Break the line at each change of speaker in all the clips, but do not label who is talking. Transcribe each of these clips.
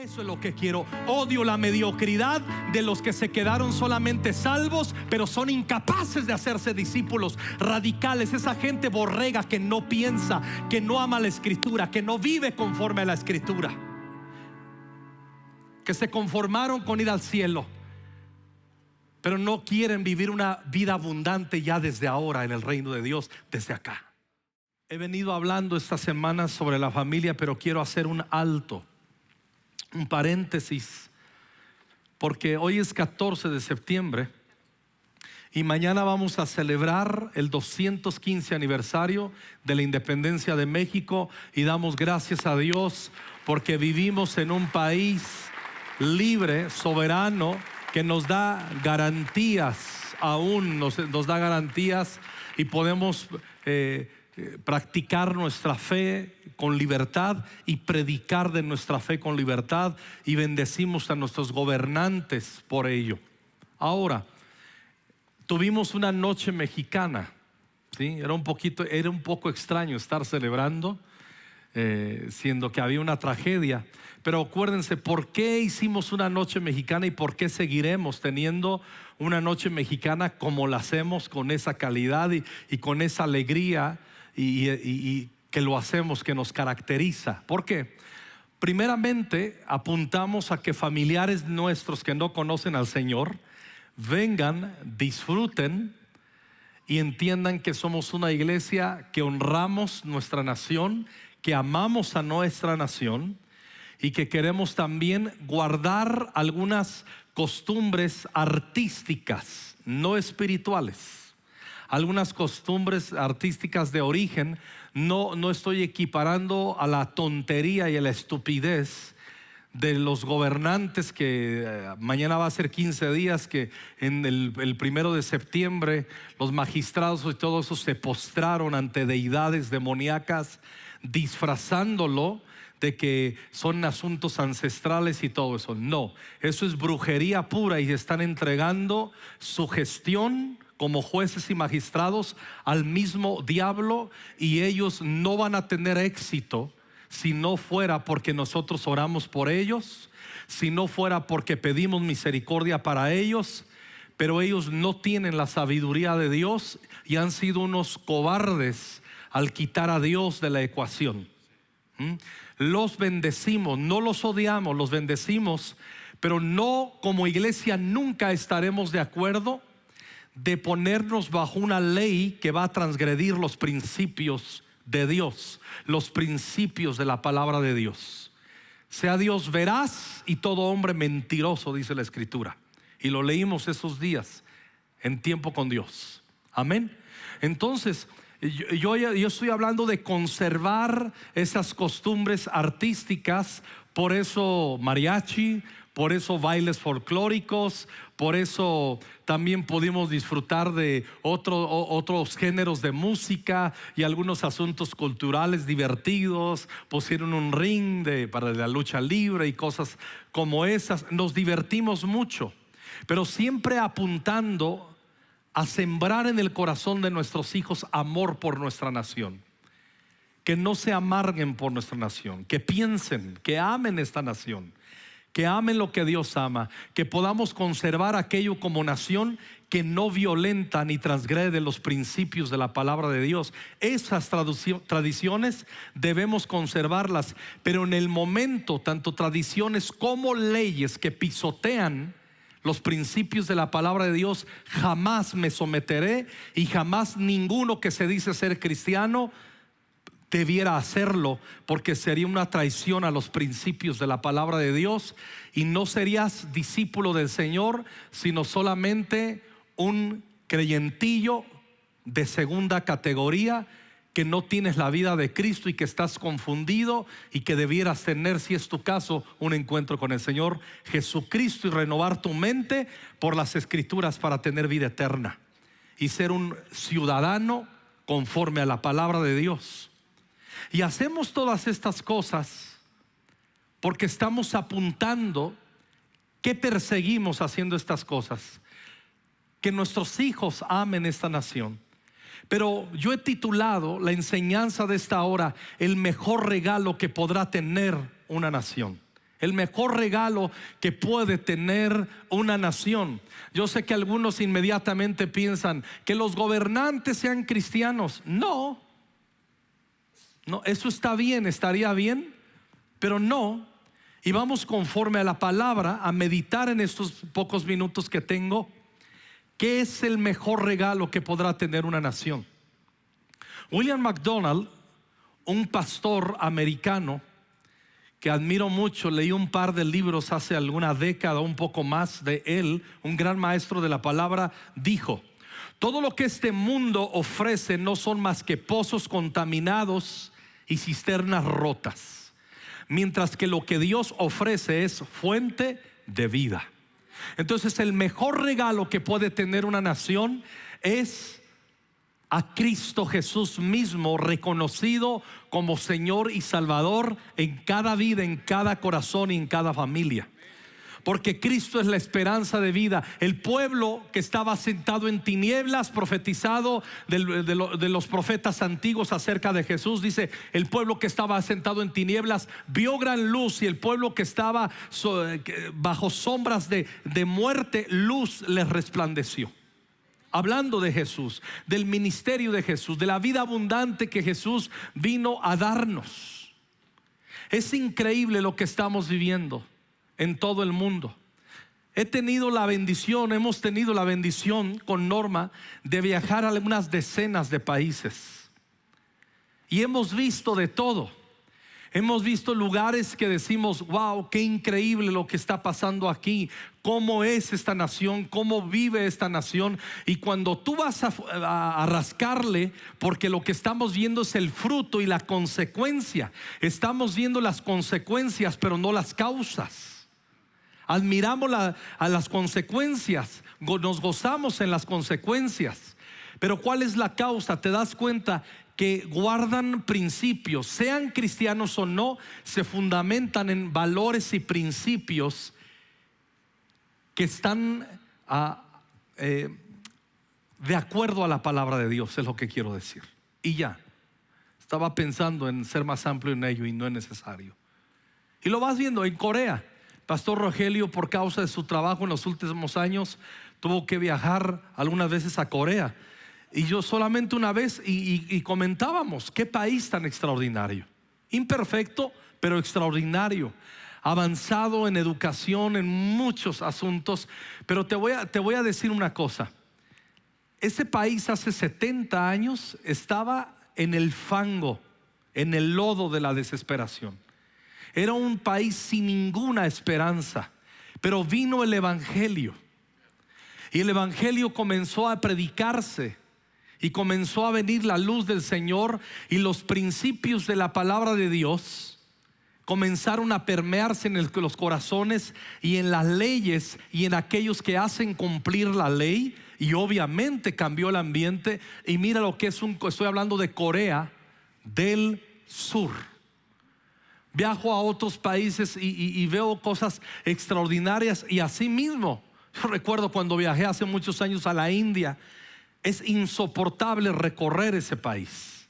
Eso es lo que quiero. Odio la mediocridad de los que se quedaron solamente salvos, pero son incapaces de hacerse discípulos radicales. Esa gente borrega que no piensa, que no ama la Escritura, que no vive conforme a la Escritura, que se conformaron con ir al cielo, pero no quieren vivir una vida abundante ya desde ahora en el reino de Dios, desde acá. He venido hablando esta semana sobre la familia, pero quiero hacer un alto, un paréntesis, porque hoy es 14 de septiembre y mañana vamos a celebrar el 215 aniversario de la independencia de México, y damos gracias a Dios porque vivimos en un país libre, soberano, que nos da garantías, aún nos da garantías, y podemos practicar nuestra fe con libertad y predicar de nuestra fe con libertad, y bendecimos a nuestros gobernantes por ello. Ahora, tuvimos una noche mexicana, ¿sí? Era un poco extraño estar celebrando, siendo que había una tragedia. Pero acuérdense, ¿por qué hicimos una noche mexicana y por qué seguiremos teniendo una noche mexicana como la hacemos, con esa calidad y con esa alegría y que lo hacemos, que nos caracteriza? ¿Por qué? Primeramente, apuntamos a que familiares nuestros que no conocen al Señor vengan, disfruten y entiendan que somos una iglesia que honramos nuestra nación, que amamos a nuestra nación y que queremos también guardar algunas costumbres artísticas, no espirituales. Algunas costumbres artísticas de origen. No estoy equiparando a la tontería y a la estupidez de los gobernantes que mañana va a ser 15 días que en el 1 de septiembre los magistrados y todo eso se postraron ante deidades demoníacas, disfrazándolo de que son asuntos ancestrales y todo eso. No, eso es brujería pura, y están entregando su gestión como jueces y magistrados al mismo diablo, y ellos no van a tener éxito si no fuera porque nosotros oramos por ellos, si no fuera porque pedimos misericordia para ellos. Pero ellos no tienen la sabiduría de Dios y han sido unos cobardes al quitar a Dios de la ecuación. Los bendecimos, no los odiamos, los bendecimos, pero no, como iglesia nunca estaremos de acuerdo de ponernos bajo una ley que va a transgredir los principios de Dios, los principios de la palabra de Dios. Sea Dios veraz y todo hombre mentiroso, dice la Escritura, y lo leímos esos días en Tiempo con Dios. Amén. Entonces yo estoy hablando de conservar esas costumbres artísticas. Por eso mariachi, por eso bailes folclóricos, por eso también pudimos disfrutar de otros géneros de música y algunos asuntos culturales divertidos. Pusieron un ring para la lucha libre y cosas como esas. Nos divertimos mucho, pero siempre apuntando a sembrar en el corazón de nuestros hijos amor por nuestra nación. Que no se amarguen por nuestra nación, que piensen, que amen esta nación, que amen lo que Dios ama, que podamos conservar aquello como nación que no violenta ni transgrede los principios de la palabra de Dios. Esas tradiciones debemos conservarlas, pero en el momento, tanto tradiciones como leyes que pisotean los principios de la palabra de Dios, jamás me someteré, y jamás ninguno que se dice ser cristiano debiera hacerlo, porque sería una traición a los principios de la palabra de Dios, y no serías discípulo del Señor, sino solamente un creyentillo de segunda categoría, que no tienes la vida de Cristo y que estás confundido, y que debieras tener, si es tu caso, un encuentro con el Señor Jesucristo y renovar tu mente por las Escrituras para tener vida eterna y ser un ciudadano conforme a la palabra de Dios. Y hacemos todas estas cosas porque estamos apuntando. ¿Qué perseguimos haciendo estas cosas? Que nuestros hijos amen esta nación. Pero yo he titulado la enseñanza de esta hora: el mejor regalo que podrá tener una nación. el mejor regalo que puede tener una nación. Yo sé que algunos inmediatamente piensan que los gobernantes sean cristianos. No, eso está bien, estaría bien, pero no. Y vamos conforme a la palabra a meditar en estos pocos minutos que tengo. ¿Qué es el mejor regalo que podrá tener una nación? William MacDonald, un pastor americano que admiro mucho, leí un par de libros hace alguna década, un poco más de él, un gran maestro de la palabra, dijo: todo lo que este mundo ofrece no son más que pozos contaminados y cisternas rotas, mientras que lo que Dios ofrece es fuente de vida. Entonces el mejor regalo que puede tener una nación es a Cristo Jesús mismo, reconocido como Señor y Salvador en cada vida, en cada corazón y en cada familia. Porque Cristo es la esperanza de vida. El pueblo que estaba sentado en tinieblas, profetizado de los profetas antiguos acerca de Jesús, dice: el pueblo que estaba sentado en tinieblas vio gran luz, y el pueblo que estaba bajo sombras de muerte, luz les resplandeció. Hablando de Jesús, del ministerio de Jesús, de la vida abundante que Jesús vino a darnos. Es increíble lo que estamos viviendo en todo el mundo. Hemos tenido la bendición con Norma de viajar a algunas decenas de países, y hemos visto de todo. Hemos visto lugares que decimos: wow, qué increíble lo que está pasando aquí, cómo es esta nación, cómo vive esta nación. Y cuando tú vas a rascarle, porque lo que estamos viendo es el fruto y la consecuencia. Estamos viendo las consecuencias, pero no las causas. Admiramos a las consecuencias, nos gozamos en las consecuencias, pero ¿cuál es la causa? Te das cuenta que guardan principios, sean cristianos o no, se fundamentan en valores y principios que están de acuerdo a la palabra de Dios, es lo que quiero decir. Y ya, estaba pensando en ser más amplio en ello y no es necesario. Y lo vas viendo en Corea. Pastor Rogelio, por causa de su trabajo en los últimos años, tuvo que viajar algunas veces a Corea. Y yo solamente una vez, y comentábamos: qué país tan extraordinario, imperfecto pero extraordinario, avanzado en educación, en muchos asuntos. Pero te voy a decir una cosa: ese país hace 70 años estaba en el fango, en el lodo de la desesperación. Era un país sin ninguna esperanza, pero vino el evangelio, y el evangelio comenzó a predicarse, y comenzó a venir la luz del Señor, y los principios de la palabra de Dios comenzaron a permearse en los corazones y en las leyes y en aquellos que hacen cumplir la ley. Y obviamente cambió el ambiente. Y mira lo que estoy hablando de Corea del Sur. Viajo a otros países y veo cosas extraordinarias. Y así mismo, yo recuerdo cuando viajé hace muchos años a la India. Es insoportable recorrer ese país.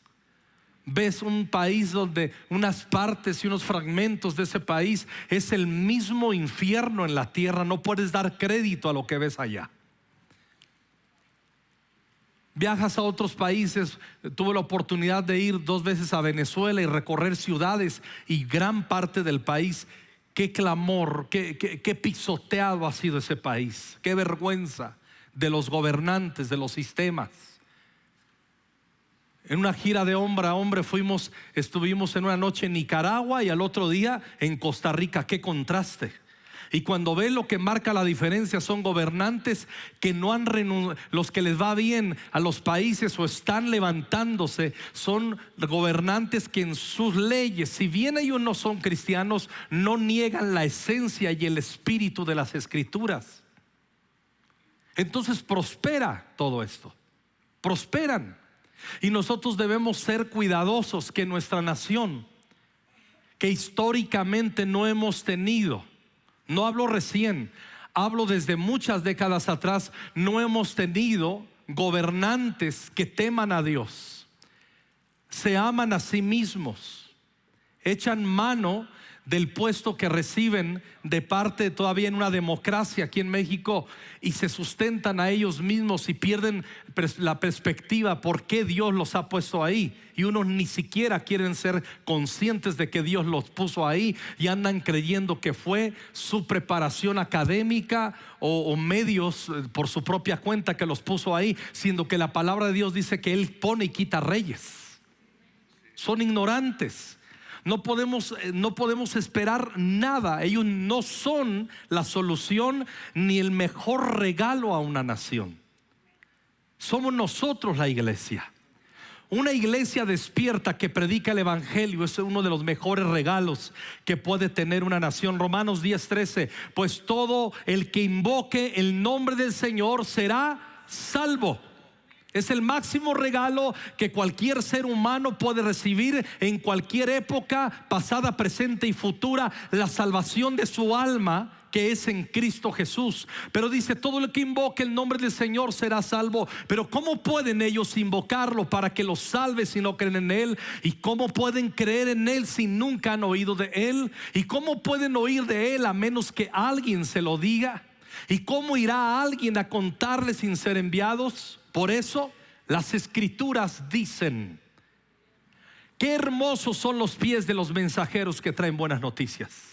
Ves un país donde unas partes y unos fragmentos de ese país es el mismo infierno en la tierra. No puedes dar crédito a lo que ves allá. Viajas a otros países. Tuve la oportunidad de ir 2 veces a Venezuela y recorrer ciudades y gran parte del país. Qué clamor, qué pisoteado ha sido ese país. Qué vergüenza de los gobernantes, de los sistemas. En una gira de hombre a hombre estuvimos en una noche en Nicaragua y al otro día en Costa Rica. Qué contraste. Y cuando ves lo que marca la diferencia, son gobernantes que no han renunciado. Los que les va bien a los países o están levantándose son gobernantes que en sus leyes, si bien ellos no son cristianos, no niegan la esencia y el espíritu de las escrituras. Entonces prospera todo esto, prosperan. Y nosotros debemos ser cuidadosos que nuestra nación, que históricamente no hemos tenido, no hablo recién, hablo desde muchas décadas atrás, no hemos tenido gobernantes que teman a Dios, se aman a sí mismos, echan mano del puesto que reciben de parte todavía en una democracia aquí en México, y se sustentan a ellos mismos y pierden la perspectiva por qué Dios los ha puesto ahí, y unos ni siquiera quieren ser conscientes de que Dios los puso ahí y andan creyendo que fue su preparación académica o medios por su propia cuenta que los puso ahí, siendo que la palabra de Dios dice que Él pone y quita reyes. Son ignorantes. No podemos esperar nada. Ellos no son la solución ni el mejor regalo a una nación. Somos nosotros la iglesia. Una iglesia despierta que predica el evangelio es uno de los mejores regalos que puede tener una nación. Romanos 10:13, pues todo el que invoque el nombre del Señor será salvo. Es el máximo regalo que cualquier ser humano puede recibir en cualquier época, pasada, presente y futura, la salvación de su alma, que es en Cristo Jesús. Pero dice, todo el que invoque el nombre del Señor será salvo. Pero ¿cómo pueden ellos invocarlo para que los salve si no creen en Él? ¿Y cómo pueden creer en Él si nunca han oído de Él? ¿Y cómo pueden oír de Él a menos que alguien se lo diga? ¿Y cómo irá alguien a contarle sin ser enviados? Por eso las escrituras dicen, qué hermosos son los pies de los mensajeros que traen buenas noticias.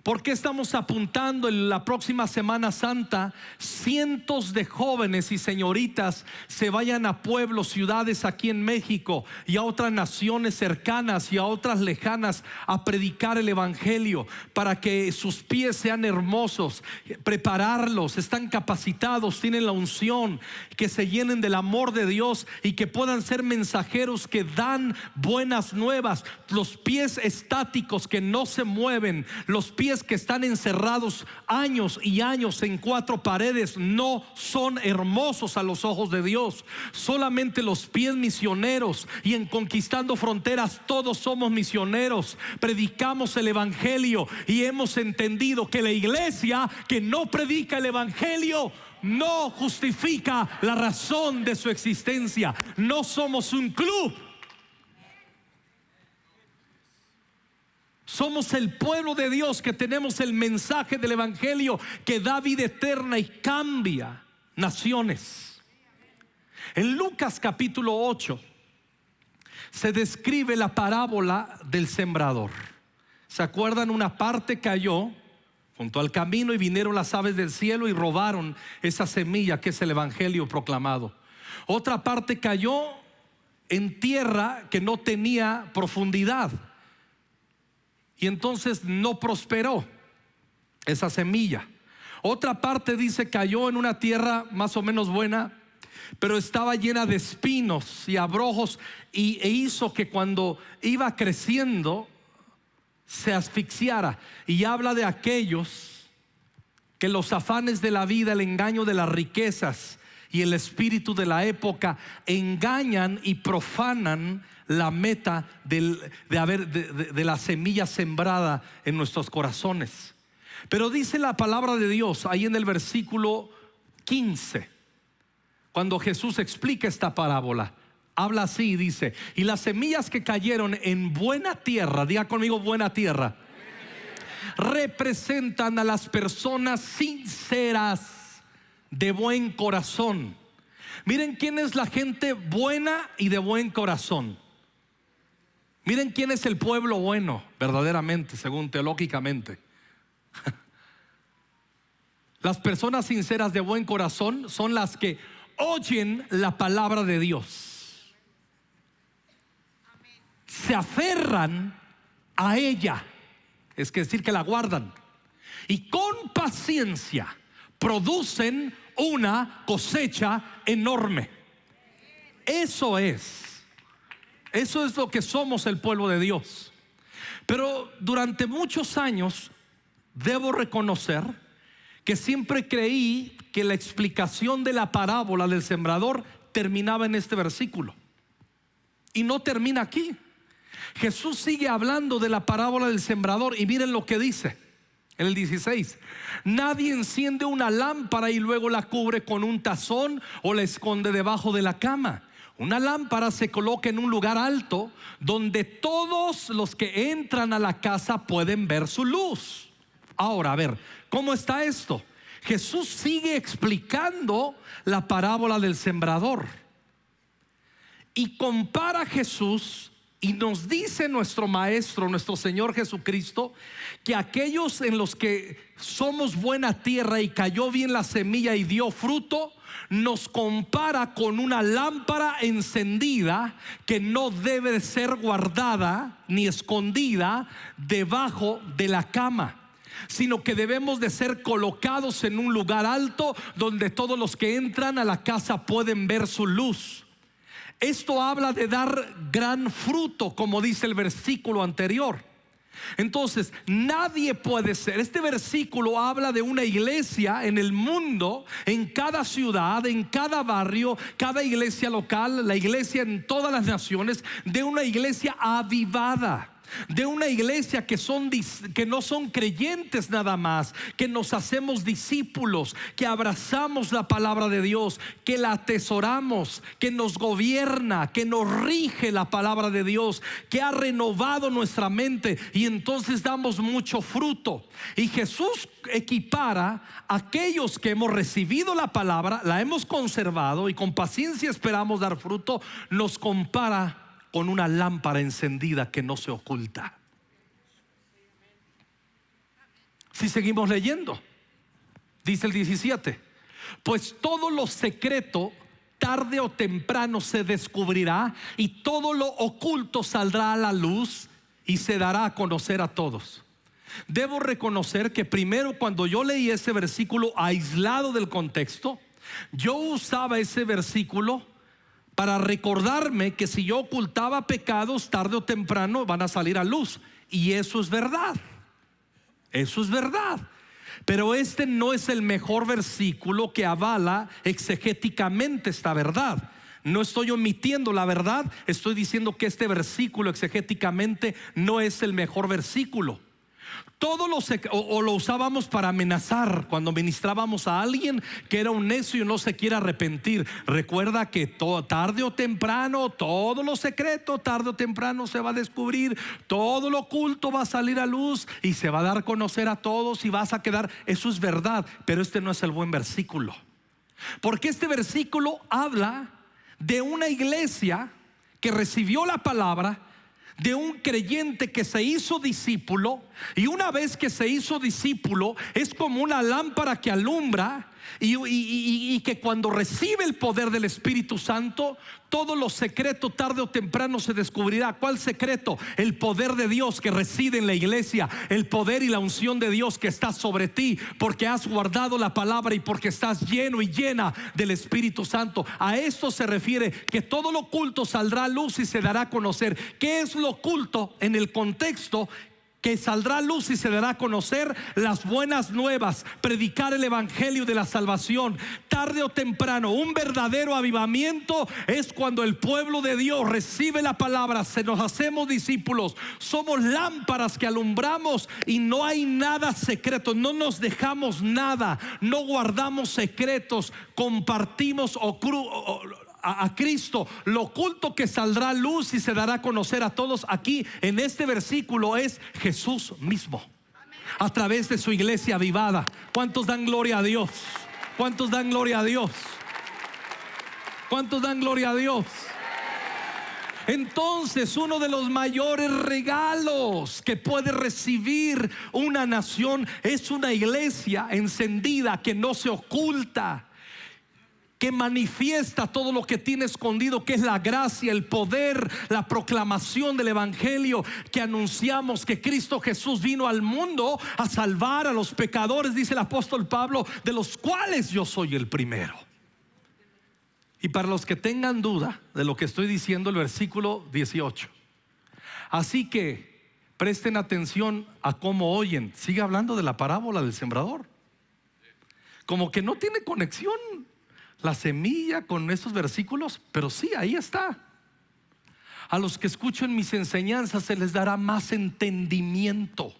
¿Por qué estamos apuntando en la próxima Semana Santa? Cientos de jóvenes y señoritas se vayan a pueblos, ciudades aquí en México y a otras naciones cercanas y a otras lejanas a predicar el evangelio, para que sus pies sean hermosos, prepararlos, están capacitados, tienen la unción, que se llenen del amor de Dios y que puedan ser mensajeros que dan buenas nuevas. Los pies estáticos que no se mueven, los pies que están encerrados años y años en cuatro paredes, no son hermosos a los ojos de Dios. Solamente los pies misioneros, y en Conquistando Fronteras todos somos misioneros, predicamos el evangelio y hemos entendido que la iglesia que no predica el evangelio no justifica la razón de su existencia. No somos un club. Somos el pueblo de Dios que tenemos el mensaje del evangelio que da vida eterna y cambia naciones. En Lucas capítulo 8 se describe la parábola del sembrador. ¿Se acuerdan? Una parte cayó junto al camino y vinieron las aves del cielo y robaron esa semilla que es el evangelio proclamado. Otra parte cayó en tierra que no tenía profundidad, y entonces no prosperó esa semilla. Otra parte dice cayó en una tierra más o menos buena, pero estaba llena de espinos y abrojos, e hizo que cuando iba creciendo se asfixiara. Y habla de aquellos que los afanes de la vida, el engaño de las riquezas y el espíritu de la época engañan y profanan la meta de la semilla sembrada en nuestros corazones. Pero dice la palabra de Dios ahí en el versículo 15, cuando Jesús explica esta parábola, habla así y dice: y las semillas que cayeron en buena tierra, diga conmigo buena tierra, representan a las personas sinceras, de buen corazón. Miren quién es la gente buena y de buen corazón. Miren quién es el pueblo bueno verdaderamente, según teológicamente. Las personas sinceras de buen corazón son las que oyen la palabra de Dios, se aferran a ella, es decir, que la guardan, y con paciencia producen una cosecha enorme. Eso es lo que somos, el pueblo de Dios. Pero durante muchos años debo reconocer que siempre creí que la explicación de la parábola del sembrador terminaba en este versículo, y no termina aquí. Jesús sigue hablando de la parábola del sembrador, y miren lo que dice en el 16: nadie enciende una lámpara y luego la cubre con un tazón o la esconde debajo de la cama. Una lámpara se coloca en un lugar alto donde todos los que entran a la casa pueden ver su luz. Ahora, a ver, ¿cómo está esto? Jesús sigue explicando la parábola del sembrador y compara a Jesús, y nos dice nuestro Maestro, nuestro Señor Jesucristo, que aquellos en los que somos buena tierra y cayó bien la semilla y dio fruto, nos compara con una lámpara encendida que no debe de ser guardada ni escondida debajo de la cama, sino que debemos de ser colocados en un lugar alto donde todos los que entran a la casa pueden ver su luz. Esto habla de dar gran fruto, como dice el versículo anterior. Entonces, nadie puede ser. Este versículo habla de una iglesia en el mundo, en cada ciudad, en cada barrio, cada iglesia local, la iglesia en todas las naciones, de una iglesia avivada. De una iglesia que no son creyentes nada más, que nos hacemos discípulos, que abrazamos la palabra de Dios, que la atesoramos, que nos gobierna, que nos rige la palabra de Dios, que ha renovado nuestra mente, y entonces damos mucho fruto. Y Jesús equipara a aquellos que hemos recibido la palabra, la hemos conservado y con paciencia esperamos dar fruto. Nos compara con una lámpara encendida que no se oculta. Si seguimos leyendo, dice el 17: pues todo lo secreto tarde o temprano se descubrirá, y todo lo oculto saldrá a la luz y se dará a conocer a todos. Debo reconocer que primero, cuando yo leí ese versículo aislado del contexto, yo usaba ese versículo para recordarme que si yo ocultaba pecados, tarde o temprano van a salir a luz. Y eso es verdad. Eso es verdad. Pero este no es el mejor versículo que avala exegéticamente esta verdad. No estoy omitiendo la verdad, estoy diciendo que este versículo exegéticamente no es el mejor versículo. Todo lo usábamos para amenazar cuando ministrábamos a alguien que era un necio y no se quiere arrepentir. Recuerda que tarde o temprano, todo lo secreto tarde o temprano se va a descubrir, todo lo oculto va a salir a luz y se va a dar a conocer a todos y vas a quedar. Eso es verdad, pero este no es el buen versículo, porque este versículo habla de una iglesia que recibió la palabra, de un creyente que se hizo discípulo, y una vez que se hizo discípulo es como una lámpara que alumbra, y que cuando recibe el poder del Espíritu Santo, todo lo secreto tarde o temprano se descubrirá. ¿Cuál secreto? El poder de Dios que reside en la iglesia, el poder y la unción de Dios que está sobre ti, porque has guardado la palabra y porque estás lleno y llena del Espíritu Santo. A esto se refiere que todo lo oculto saldrá a luz y se dará a conocer. ¿Qué es lo oculto en el contexto? Que saldrá a luz y se dará a conocer las buenas nuevas, predicar el evangelio de la salvación. Tarde o temprano, un verdadero avivamiento es cuando el pueblo de Dios recibe la palabra, se nos hacemos discípulos, somos lámparas que alumbramos y no hay nada secreto, no nos dejamos nada, no guardamos secretos, compartimos a Cristo. Lo oculto que saldrá a luz y se dará a conocer a todos. Aquí en este versículo es Jesús mismo, a través de su iglesia avivada. ¿Cuántos dan gloria a Dios? ¿Cuántos dan gloria a Dios? ¿Cuántos dan gloria a Dios? Entonces, uno de los mayores regalos que puede recibir una nación es una iglesia encendida que no se oculta, que manifiesta todo lo que tiene escondido, que es la gracia, el poder, la proclamación del evangelio, que anunciamos que Cristo Jesús vino al mundo a salvar a los pecadores, dice el apóstol Pablo, de los cuales yo soy el primero. Y para los que tengan duda de lo que estoy diciendo, el versículo 18: así que presten atención a cómo oyen. Sigue hablando de la parábola del sembrador, como que no tiene conexión la semilla con estos versículos, pero sí, ahí está. A los que escuchen mis enseñanzas se les dará más entendimiento,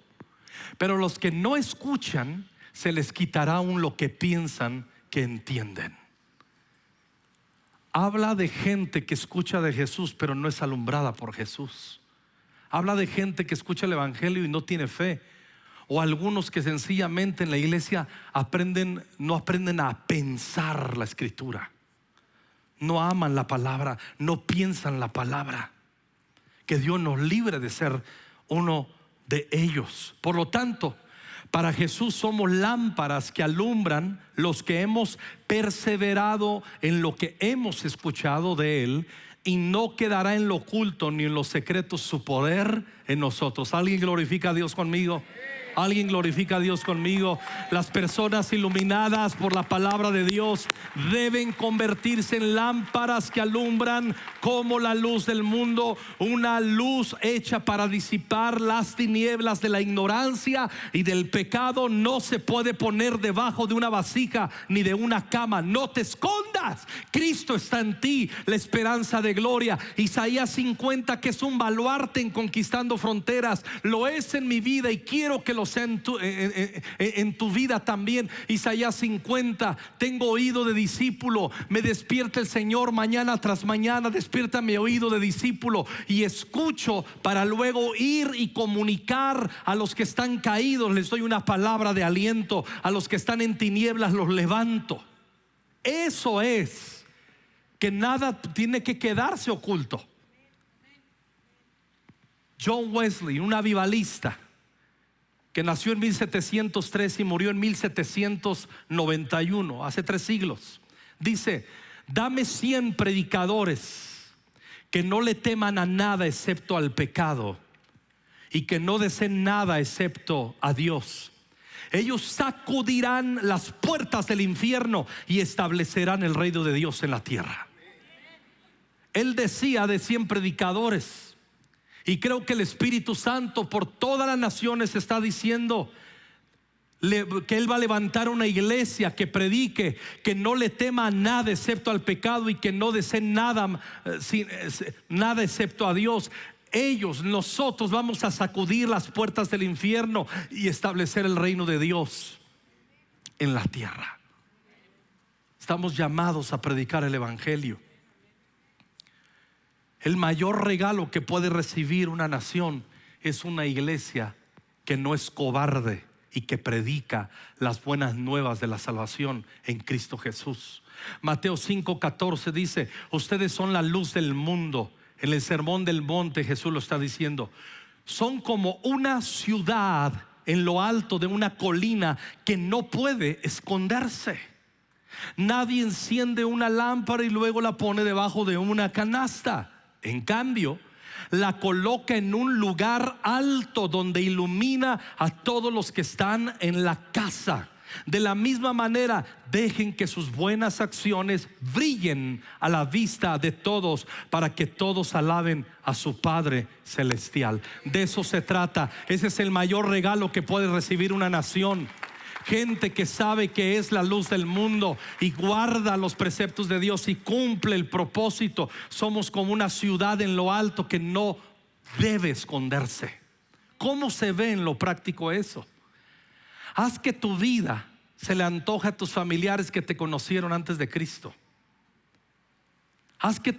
pero los que no escuchan se les quitará aún lo que piensan que entienden. Habla de gente que escucha de Jesús pero no es alumbrada por Jesús. Habla de gente que escucha el evangelio y no tiene fe. O algunos que sencillamente en la iglesia no aprenden a pensar la escritura. No aman la palabra, no piensan la palabra. Que Dios nos libre de ser uno de ellos. Por lo tanto, para Jesús somos lámparas que alumbran los que hemos perseverado en lo que hemos escuchado de Él, y no quedará en lo oculto ni en los secretos su poder en nosotros. ¿Alguien glorifica a Dios conmigo? Alguien glorifica a Dios conmigo. Las personas iluminadas por la palabra de Dios deben convertirse en lámparas que alumbran como la luz del mundo, una luz hecha para disipar las tinieblas de la ignorancia y del pecado. No se puede poner debajo de una vasija ni de una cama. No te escondas, Cristo está en ti, la esperanza de gloria. Isaías 50, que es un baluarte en conquistando fronteras, lo es en mi vida y quiero que lo sea en tu vida también. Isaías 50, tengo oído de discípulo, me despierta el Señor mañana tras mañana, despierta mi oído de discípulo y escucho para luego ir y comunicar a los que están caídos, les doy una palabra de aliento, a los que están en tinieblas los levanto. Eso es, que nada tiene que quedarse oculto. John Wesley, un avivalista que nació en 1703 y murió en 1791, hace 3 siglos, dice: dame 100 predicadores que no le teman a nada excepto al pecado y que no deseen nada excepto a Dios. Ellos sacudirán las puertas del infierno y establecerán el reino de Dios en la tierra. Él decía de 100 predicadores. Y creo que el Espíritu Santo por todas las naciones está diciendo que Él va a levantar una iglesia que predique, que no le tema a nada excepto al pecado y que no desee nada excepto a Dios. Nosotros vamos a sacudir las puertas del infierno y establecer el reino de Dios en la tierra. Estamos llamados a predicar el evangelio. El mayor regalo que puede recibir una nación es una iglesia que no es cobarde y que predica las buenas nuevas de la salvación en Cristo Jesús. Mateo 5:14 dice: ustedes son la luz del mundo. En el sermón del monte Jesús lo está diciendo. Son como una ciudad en lo alto de una colina que no puede esconderse. Nadie enciende una lámpara y luego la pone debajo de una canasta. En cambio, la coloca en un lugar alto donde ilumina a todos los que están en la casa. De la misma manera, dejen que sus buenas acciones brillen a la vista de todos, para que todos alaben a su Padre celestial. De eso se trata. Ese es el mayor regalo que puede recibir una nación. Gente que sabe que es la luz del mundo y guarda los preceptos de Dios y cumple el propósito. Somos como una ciudad en lo alto que no debe esconderse. ¿Cómo se ve en lo práctico eso? Haz que tu vida se le antoje a tus familiares que te conocieron antes de Cristo. Haz que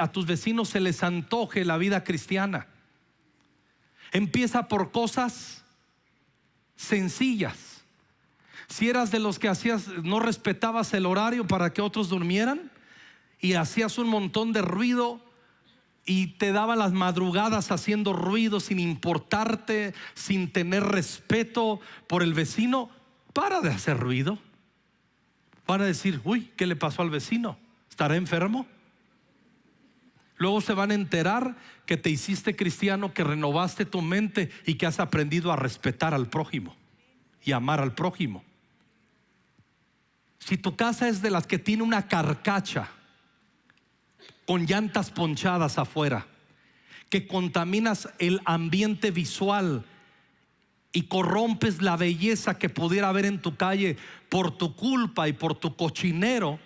a tus vecinos se les antoje la vida cristiana. Empieza por cosas sencillas. Si eras de los que no respetabas el horario para que otros durmieran y hacías un montón de ruido y te daba las madrugadas haciendo ruido sin importarte, sin tener respeto por el vecino, para de hacer ruido. Van a decir: uy, ¿qué le pasó al vecino? ¿Estará enfermo? Luego se van a enterar que te hiciste cristiano, que renovaste tu mente y que has aprendido a respetar al prójimo y amar al prójimo. Si tu casa es de las que tiene una carcacha con llantas ponchadas afuera, que contaminas el ambiente visual y corrompes la belleza que pudiera haber en tu calle por tu culpa y por tu cochinero,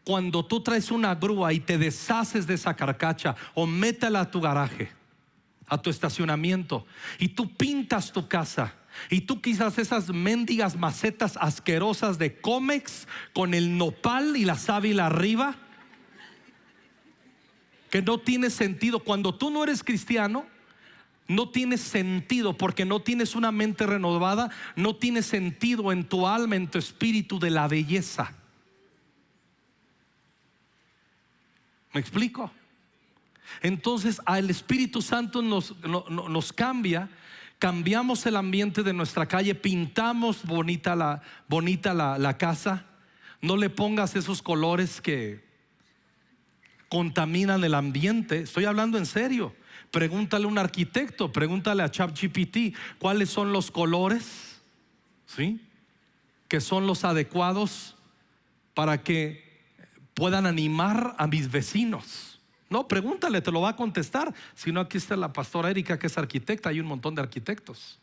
cuando tú traes una grúa y te deshaces de esa carcacha, o métela a tu garaje, a tu estacionamiento, y tú pintas tu casa, y tú quizás esas mendigas macetas asquerosas de Comex con el nopal y la sábila arriba, que no tiene sentido. Cuando tú no eres cristiano, no tiene sentido, porque no tienes una mente renovada, no tiene sentido en tu alma, en tu espíritu, de la belleza. ¿Me explico? Entonces al Espíritu Santo nos cambia. Cambiamos el ambiente de nuestra calle, pintamos bonita la casa. No le pongas esos colores que contaminan el ambiente. Estoy hablando en serio. Pregúntale a un arquitecto, pregúntale a ChatGPT cuáles son los colores, ¿sí?, que son los adecuados para que puedan animar a mis vecinos. No, pregúntale, te lo va a contestar. Si no, aquí está la pastora Erika, que es arquitecta. Hay un montón de arquitectos.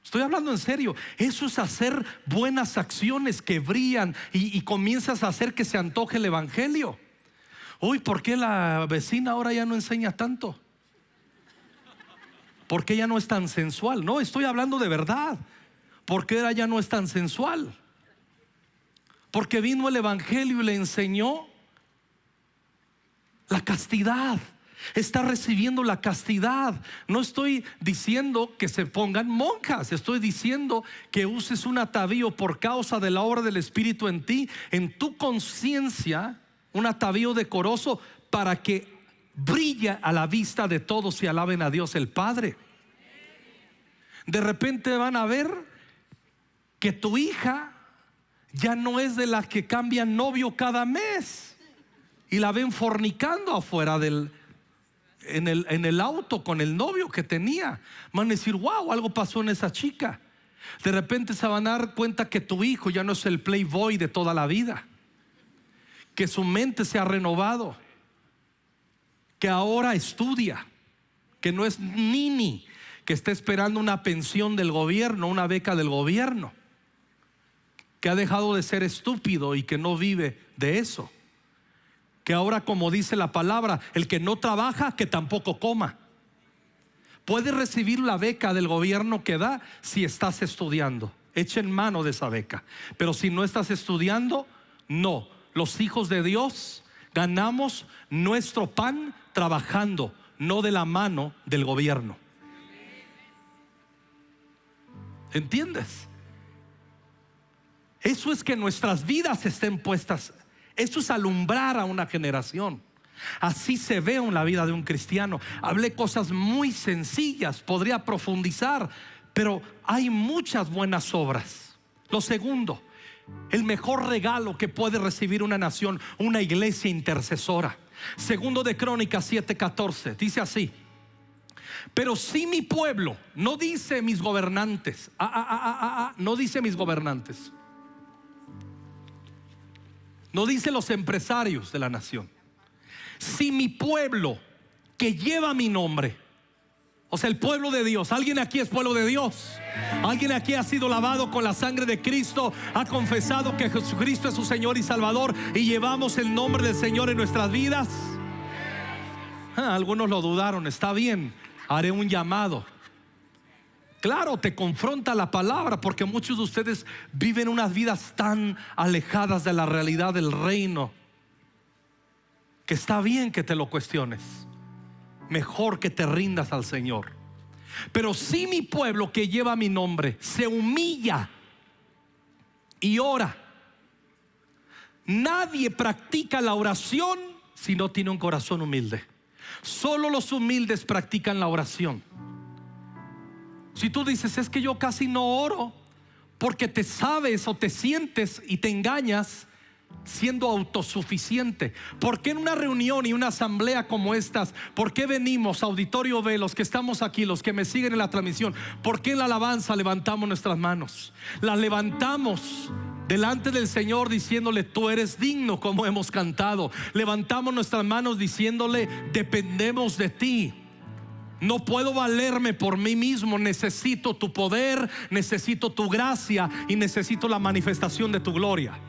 Estoy hablando en serio. Eso es hacer buenas acciones que brillan y comienzas a hacer que se antoje el evangelio. Uy, ¿por qué la vecina ahora ya no enseña tanto? ¿Por qué ya no es tan sensual? No, estoy hablando de verdad. ¿Por qué ahora ya no es tan sensual? Porque vino el evangelio y le enseñó la castidad. Está recibiendo la castidad. No estoy diciendo que se pongan monjas. Estoy diciendo que uses un atavío por causa de la obra del Espíritu en ti, en tu conciencia, un atavío decoroso para que brille a la vista de todos y alaben a Dios el Padre. De repente van a ver que tu hija ya no es de las que cambian novio cada mes y la ven fornicando afuera en el auto con el novio que tenía. Van a decir: wow, algo pasó en esa chica. De repente se van a dar cuenta que tu hijo ya no es el playboy de toda la vida, que su mente se ha renovado, que ahora estudia, que no es nini, que está esperando una pensión del gobierno, una beca del gobierno, que ha dejado de ser estúpido y que no vive de eso, que ahora, como dice la palabra, el que no trabaja, que tampoco coma. Puedes recibir la beca del gobierno que da si estás estudiando. Echen mano de esa beca. Pero si no estás estudiando, no. Los hijos de Dios ganamos nuestro pan trabajando, no de la mano del gobierno. ¿Entiendes? Eso es que nuestras vidas estén puestas. Eso es alumbrar a una generación. Así se ve en la vida de un cristiano. Hablé cosas muy sencillas, podría profundizar, pero hay muchas buenas obras. Lo segundo, el mejor regalo que puede recibir una nación, una iglesia intercesora. Segundo de Crónicas 7:14, dice así: pero si mi pueblo, no dice mis gobernantes, no dice mis gobernantes, no dice los empresarios de la nación. Si mi pueblo, que lleva mi nombre, o sea, el pueblo de Dios. ¿Alguien aquí es pueblo de Dios? ¿Alguien aquí ha sido lavado con la sangre de Cristo? ¿Ha confesado que Jesucristo es su Señor y Salvador y llevamos el nombre del Señor en nuestras vidas? Algunos lo dudaron. Está bien, haré un llamado. Claro, te confronta la palabra, porque muchos de ustedes viven unas vidas tan alejadas de la realidad del reino, que está bien que te lo cuestiones. Mejor que te rindas al Señor. Pero si mi pueblo, que lleva mi nombre, se humilla y ora. Nadie practica la oración si no tiene un corazón humilde. Solo los humildes practican la oración. Si tú dices: es que yo casi no oro, porque te sabes o te sientes y te engañas siendo autosuficiente. ¿Por qué en una reunión y una asamblea como estas? ¿Por qué venimos, Auditorio B, los que estamos aquí, los que me siguen en la transmisión? ¿Por qué en la alabanza levantamos nuestras manos? Las levantamos delante del Señor diciéndole: tú eres digno, como hemos cantado. Levantamos nuestras manos diciéndole: dependemos de ti. No puedo valerme por mí mismo. Necesito tu poder, necesito tu gracia y necesito la manifestación de tu gloria.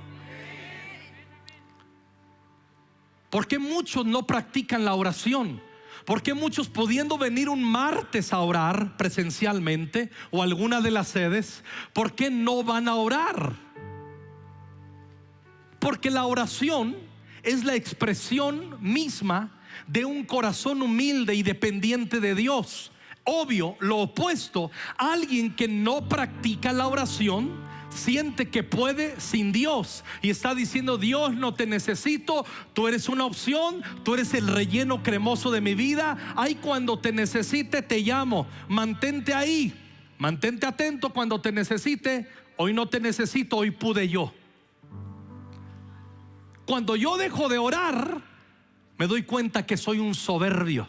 ¿Por qué muchos no practican la oración? ¿Por qué muchos, pudiendo venir un martes a orar presencialmente o alguna de las sedes, por qué no van a orar? Porque la oración es la expresión misma de un corazón humilde y dependiente de Dios. Obvio, lo opuesto, alguien que no practica la oración siente que puede sin Dios y está diciendo: Dios, no te necesito, tú eres una opción, tú eres el relleno cremoso de mi vida. Ahí cuando te necesite te llamo, mantente ahí, mantente atento cuando te necesite. Hoy no te necesito, hoy pude yo. Cuando yo dejo de orar, me doy cuenta que soy un soberbio.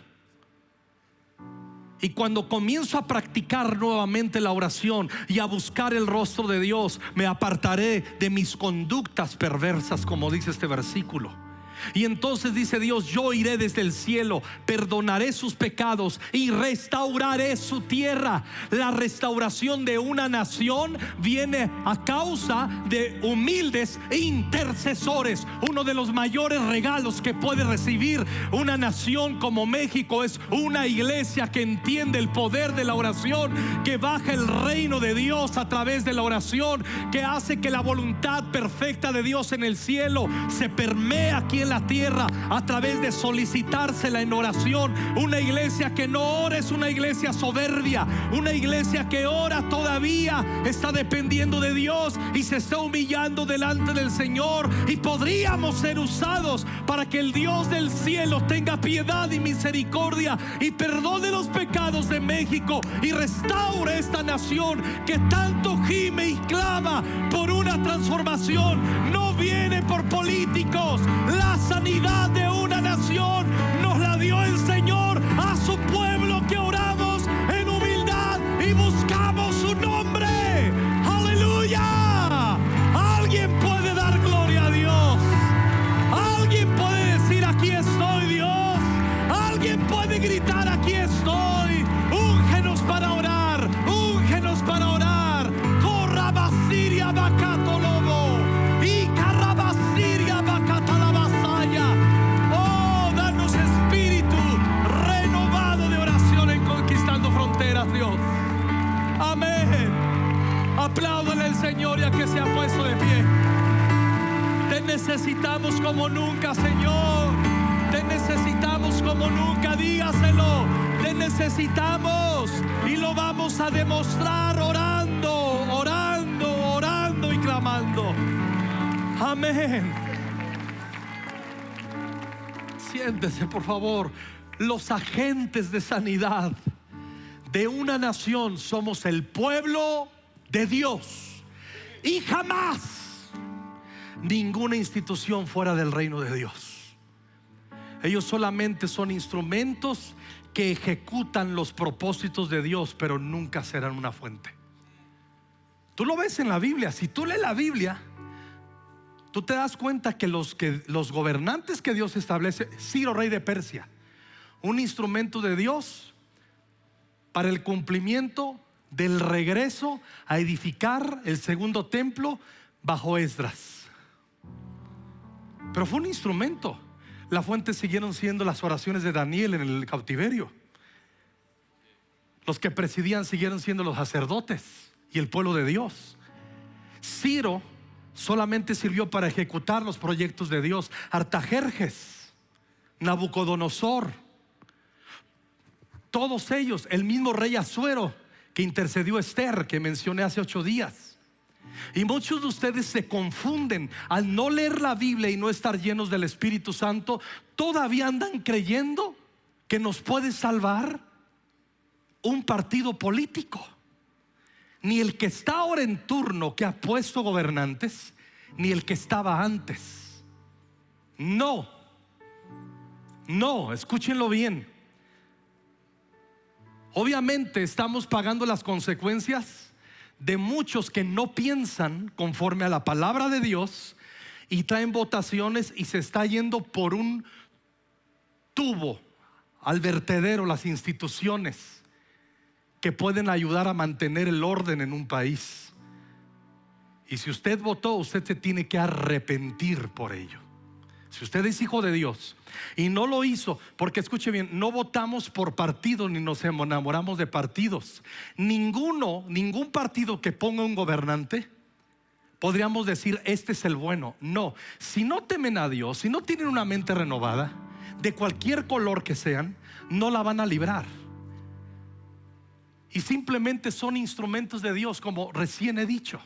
Y cuando comienzo a practicar nuevamente la oración y a buscar el rostro de Dios, me apartaré de mis conductas perversas, como dice este versículo. Y entonces dice Dios: yo iré desde el cielo, perdonaré sus pecados y restauraré su tierra. La restauración de una nación viene a causa de humildes intercesores. Uno de los mayores regalos que puede recibir una nación como México es una iglesia que entiende el poder de la oración, que baja el reino de Dios a través de la oración, que hace que la voluntad perfecta de Dios en el cielo se permee aquí en la tierra a través de solicitársela en oración. Una iglesia que no ora es una iglesia soberbia. Una iglesia que ora todavía está dependiendo de Dios y se está humillando delante del Señor. Y podríamos ser usados para que el Dios del cielo tenga piedad y misericordia y perdone los pecados de México y restaure esta nación que tanto gime y clama por una transformación. No viene por políticos. La sanidad de una nación nos la dio el Señor a su pueblo, que oramos en humildad y buscamos su nombre. Aleluya. Alguien puede dar gloria a Dios. Alguien puede decir: aquí estoy, Dios. Alguien puede gritar: aquí estoy. Úngenos para orar, úngenos para orar. Corra basiria bacato lobo y carrabasiria bacata la vasalla. Oh, danos espíritu renovado de oración en Conquistando Fronteras, Dios. Amén. Apláudale al Señor, ya que se ha puesto de pie. Te necesitamos como nunca, Señor. Te necesitamos como nunca. Dígaselo: te necesitamos, y lo vamos a demostrar orando, orando, orando y clamando. Amén. Siéntese, por favor. Los agentes de sanidad de una nación somos el pueblo de Dios, y jamás ninguna institución fuera del reino de Dios. Ellos solamente son instrumentos que ejecutan los propósitos de Dios, pero nunca serán una fuente. Tú lo ves en la Biblia. Si tú lees la Biblia, tú te das cuenta que los gobernantes que Dios establece, Ciro, rey de Persia, un instrumento de Dios para el cumplimiento del regreso a edificar el segundo templo bajo Esdras. Pero fue un instrumento. La fuente siguieron siendo las oraciones de Daniel en el cautiverio. Los que presidían siguieron siendo los sacerdotes y el pueblo de Dios. Ciro solamente sirvió para ejecutar los proyectos de Dios. Artajerjes, Nabucodonosor, todos ellos, el mismo rey Asuero que intercedió Esther, que mencioné hace 8 días. Y muchos de ustedes se confunden al no leer la Biblia y no estar llenos del Espíritu Santo. Todavía andan creyendo que nos puede salvar un partido político. Ni el que está ahora en turno, que ha puesto gobernantes, ni el que estaba antes. No, escúchenlo bien. Obviamente estamos pagando las consecuencias de muchos que no piensan conforme a la palabra de Dios y traen votaciones, y se está yendo por un tubo al vertedero las instituciones que pueden ayudar a mantener el orden en un país. Y si usted votó, usted se tiene que arrepentir por ello. Si usted es hijo de Dios y no lo hizo, porque escuche bien, no votamos por partido ni nos enamoramos de partidos. Ningún partido que ponga un gobernante podríamos decir: este es el bueno. No, si no temen a Dios, si no tienen una mente renovada, de cualquier color que sean, no la van a librar. Y simplemente son instrumentos de Dios, como recién he dicho,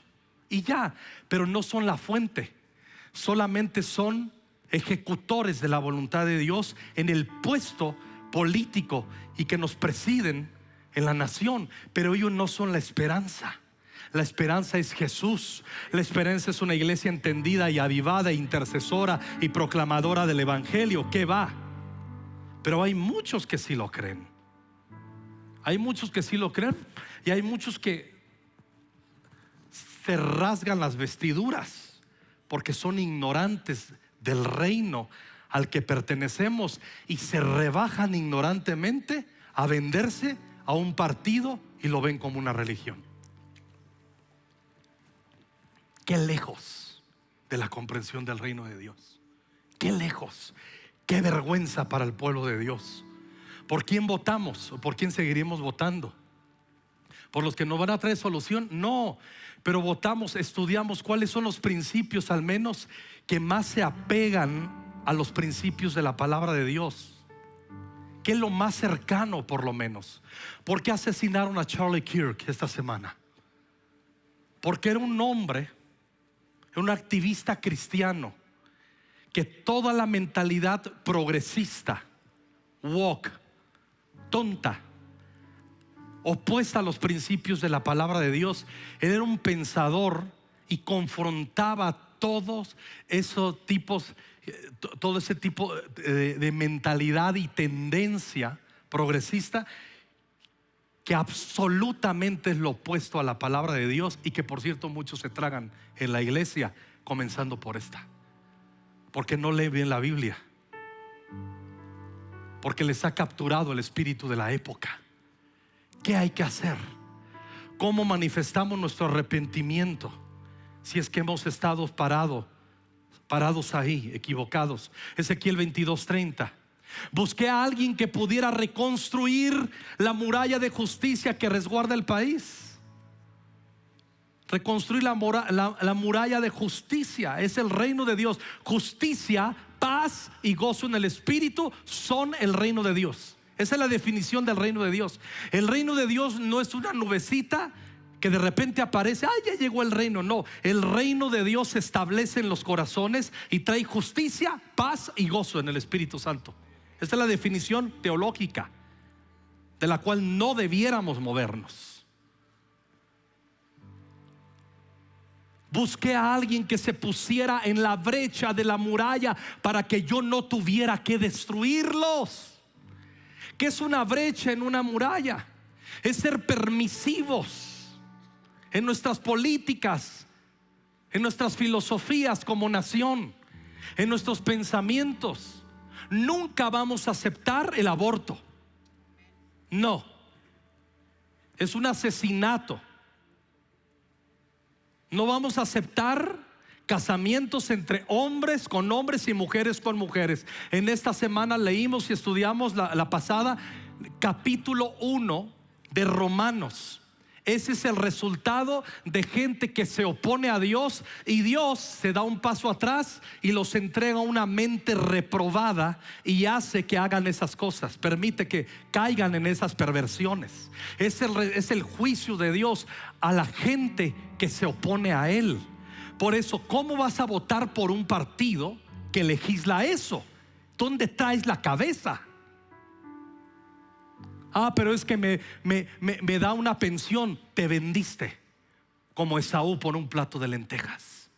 y ya. Pero no son la fuente, solamente son ejecutores de la voluntad de Dios en el puesto político y que nos presiden en la nación. Pero ellos no son la esperanza. La esperanza es Jesús. La esperanza es una iglesia entendida y avivada, intercesora y proclamadora del evangelio. ¿Qué va? Pero hay muchos que sí lo creen. Hay muchos que sí lo creen, y hay muchos que se rasgan las vestiduras porque son ignorantes del reino al que pertenecemos, y se rebajan ignorantemente a venderse a un partido y lo ven como una religión. Qué lejos de la comprensión del reino de Dios. Qué lejos. Qué vergüenza para el pueblo de Dios. ¿Por quién votamos? ¿O por quién seguiremos votando? ¿Por los que no van a traer solución? No, pero votamos, estudiamos cuáles son los principios, al menos, que más se apegan a los principios de la palabra de Dios. ¿Qué es lo más cercano, por lo menos? ¿Por qué asesinaron a Charlie Kirk esta semana? Porque era un hombre, un activista cristiano, que toda la mentalidad progresista, woke, tonta, opuesta a los principios de la palabra de Dios, él era un pensador y confrontaba todos esos tipos, todo ese tipo de mentalidad y tendencia progresista, que absolutamente es lo opuesto a la palabra de Dios, y que por cierto muchos se tragan en la iglesia, comenzando por esta, porque no leen bien la Biblia, porque les ha capturado el espíritu de la época. ¿Qué hay que hacer? ¿Cómo manifestamos nuestro arrepentimiento si es que hemos estado parados ahí, equivocados? Ezequiel 22:30. Busqué a alguien que pudiera reconstruir la muralla de justicia que resguarda el país. Reconstruir la muralla de justicia es el reino de Dios. Justicia, paz y gozo en el espíritu son el reino de Dios. Esa es la definición del reino de Dios. El reino de Dios no es una nubecita que de repente aparece, ¡ay, ya llegó el reino! No, el reino de Dios se establece en los corazones y trae justicia, paz y gozo en el Espíritu Santo. Esta es la definición teológica de la cual no debiéramos movernos. Busqué a alguien que se pusiera en la brecha de la muralla para que yo no tuviera que destruirlos. ¿Qué es una brecha en una muralla? Es ser permisivos en nuestras políticas, en nuestras filosofías como nación, en nuestros pensamientos. Nunca vamos a aceptar el aborto. No, es un asesinato. No vamos a aceptar casamientos entre hombres con hombres y mujeres con mujeres. En esta semana leímos y estudiamos la pasada capítulo 1 de Romanos. Ese es el resultado de gente que se opone a Dios, y Dios se da un paso atrás y los entrega a una mente reprobada y hace que hagan esas cosas, permite que caigan en esas perversiones. Es el juicio de Dios a la gente que se opone a Él. Por eso, ¿cómo vas a votar por un partido que legisla eso? ¿Dónde traes la cabeza? Pero es que me da una pensión. Te vendiste como Esaú por un plato de lentejas,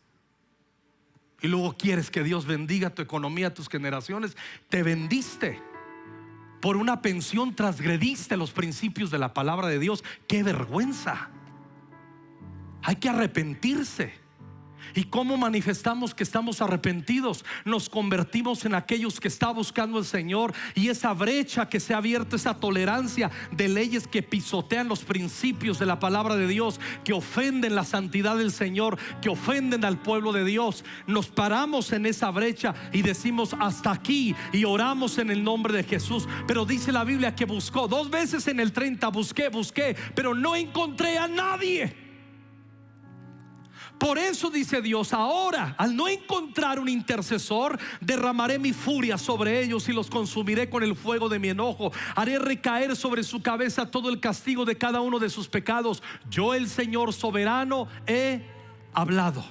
y luego quieres que Dios bendiga tu economía, tus generaciones. Te vendiste por una pensión, transgrediste los principios de la palabra de Dios. ¡Qué vergüenza! Hay que arrepentirse. ¿Y cómo manifestamos que estamos arrepentidos? Nos convertimos en aquellos que está buscando el Señor, y esa brecha que se ha abierto, esa tolerancia de leyes que pisotean los principios de la palabra de Dios, que ofenden la santidad del Señor, que ofenden al pueblo de Dios, nos paramos en esa brecha y decimos hasta aquí, y oramos en el nombre de Jesús. Pero dice la Biblia que buscó 2 veces en el 30, busqué, pero no encontré a nadie. Por eso dice Dios: ahora, al no encontrar un intercesor, derramaré mi furia sobre ellos y los consumiré con el fuego de mi enojo. Haré recaer sobre su cabeza todo el castigo de cada uno de sus pecados. Yo, el Señor soberano, he hablado.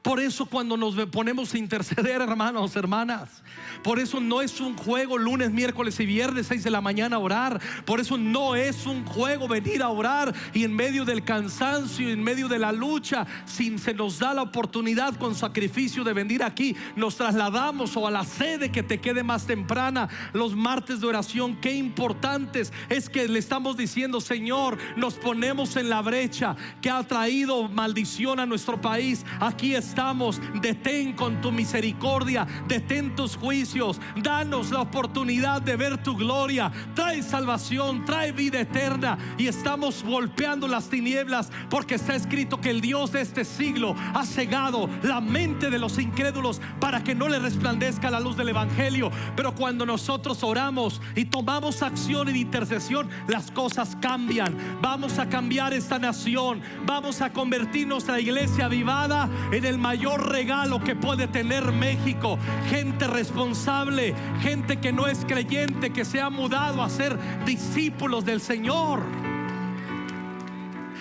Por eso cuando nos ponemos a interceder, hermanos, hermanas, por eso no es un juego lunes, miércoles y viernes 6 de la mañana orar. Por eso no es un juego venir a orar y en medio del cansancio, en medio de la lucha, si se nos da la oportunidad con sacrificio de venir aquí, nos trasladamos o a la sede que te quede más temprana. Los martes de oración, qué importantes es que le estamos diciendo: Señor, nos ponemos en la brecha que ha traído maldición a nuestro país. Aquí estamos, detén con tu misericordia, detén tus juicios, danos la oportunidad de ver tu gloria. Trae salvación, trae vida eterna. Y estamos golpeando las tinieblas, porque está escrito que el Dios de este siglo ha cegado la mente de los incrédulos para que no le resplandezca la luz del evangelio. Pero cuando nosotros oramos y tomamos acción en intercesión, las cosas cambian. Vamos a cambiar esta nación, vamos a convertir nuestra iglesia avivada en el mayor regalo que puede tener México. Gente responsable, gente que no es creyente, que se ha mudado a ser discípulos del Señor.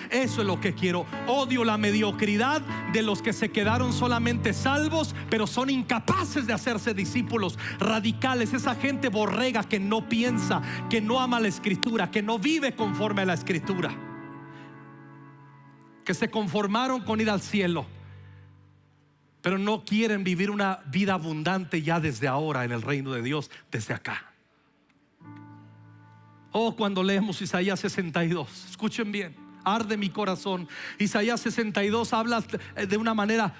Eso es lo que quiero. Odio la mediocridad de los que se quedaron solamente salvos, pero son incapaces de hacerse discípulos radicales. Esa gente borrega que no piensa, que no ama la Escritura, que no vive conforme a la Escritura, que se conformaron con ir al cielo, pero no quieren vivir una vida abundante ya desde ahora en el reino de Dios, desde acá. Oh, cuando leemos Isaías 62, escuchen bien, arde mi corazón. Isaías 62 habla de una manera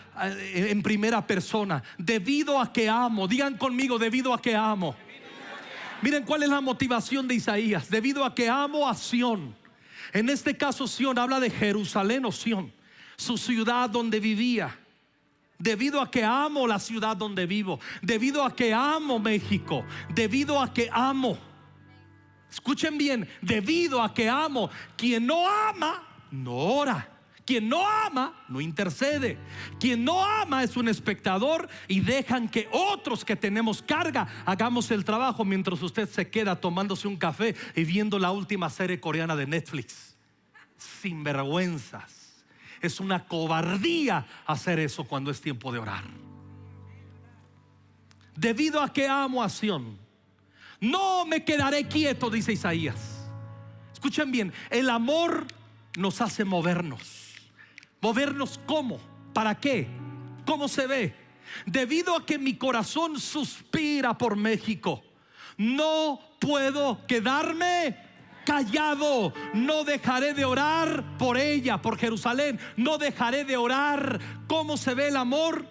en primera persona. Debido a que amo, digan conmigo, debido a que amo. Miren cuál es la motivación de Isaías: debido a que amo a Sión. En este caso Sión habla de Jerusalén o Sión, su ciudad donde vivía. Debido a que amo la ciudad donde vivo, debido a que amo México, debido a que amo. Escuchen bien, debido a que amo. Quien no ama, no ora. Quien no ama, no intercede. Quien no ama es un espectador y dejan que otros que tenemos carga hagamos el trabajo, mientras usted se queda tomándose un café y viendo la última serie coreana de Netflix. Sinvergüenzas. Es una cobardía hacer eso cuando es tiempo de orar. Debido a que amo a Sión, no me quedaré quieto, dice Isaías. Escuchen bien, el amor nos hace movernos. ¿Movernos cómo? ¿Para qué? ¿Cómo se ve? Debido a que mi corazón suspira por México, no puedo quedarme callado. No dejaré de orar por ella, por Jerusalén. No dejaré de orar. ¿Cómo se ve el amor?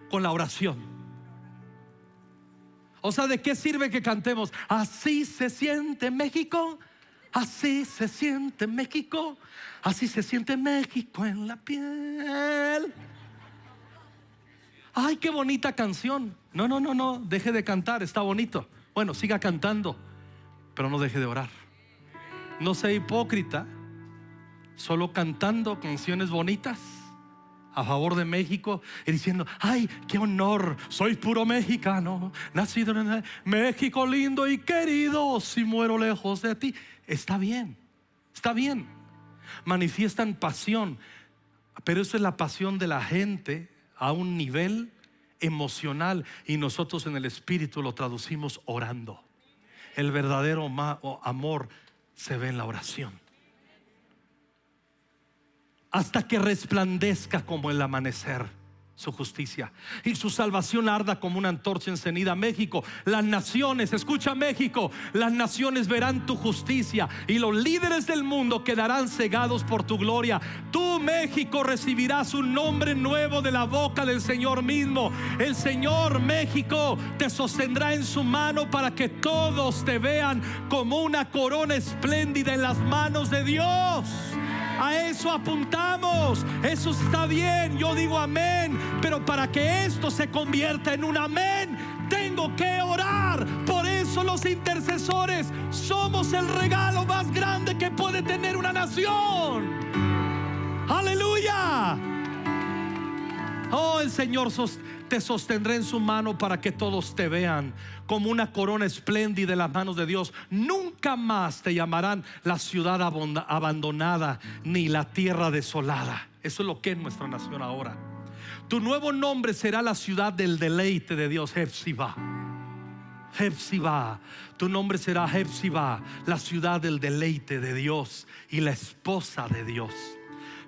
Con la oración. O sea, ¿de qué sirve que cantemos así se siente México? Así se siente México. Así se siente México en la piel. Ay, qué bonita canción. No, deje de cantar, está bonito. Bueno, siga cantando, pero no deje de orar. No sea hipócrita, solo cantando canciones bonitas a favor de México y diciendo: ay, qué honor, soy puro mexicano, nacido en México lindo y querido, si muero lejos de ti. Está bien, está bien. Manifiestan pasión, pero eso es la pasión de la gente a un nivel emocional, y nosotros en el espíritu lo traducimos orando. El verdadero amor se ve en la oración. Hasta que resplandezca como el amanecer su justicia y su salvación arda como una antorcha encendida. México, las naciones, escucha México, las naciones verán tu justicia y los líderes del mundo quedarán cegados por tu gloria. Tú, México, recibirás un nombre nuevo de la boca del Señor mismo. El Señor, México, te sostendrá en su mano para que todos te vean como una corona espléndida en las manos de Dios. A eso apuntamos. Eso está bien, yo digo amén. Pero para que esto se convierta en un amén, tengo que orar. Por eso los intercesores somos el regalo más grande que puede tener una nación. Oh, el Señor te sostendrá en su mano para que todos te vean como una corona espléndida en las manos de Dios. Nunca más te llamarán la ciudad abandonada ni la tierra desolada. Eso es lo que es nuestra nación ahora. Tu nuevo nombre será la ciudad del deleite de Dios, Hefzibah. Hefzibah, tu nombre será Hefzibah, la ciudad del deleite de Dios y la esposa de Dios.